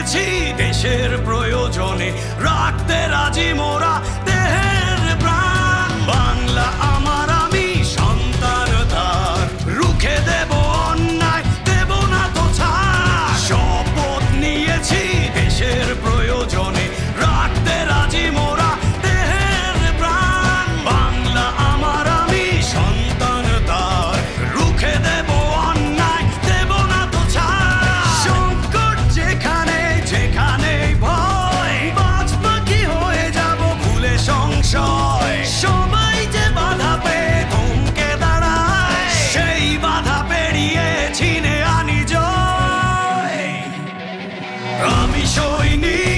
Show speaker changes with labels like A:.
A: নিয়েছি দেশের প্রয়োজনে, রাখতে রাজি মোরা দেহের প্রাণ। বাংলা আমার, আমি সন্তান তার, রুখে দেব অন্যায়, দেব না তো ছাড়। শপথ নিয়েছি দেশের প্রয়োজনে, রাখতে রাজি মোরা দেহের প্রাণ। বাংলা আমার, আমি সন্তান তার, রুখে দেব অন্যায়, দেব না তো ছাড়। সংকট যেখানে যেখানে ভয়, বাঁচব কি হয়ে যাব ভুলে সংশয়। সবাই যে বাধা পেয়ে থমকে দাঁড়ায়, সেই বাধা পেরিয়ে ছিনে আনি জয়। আমি সৈনিক।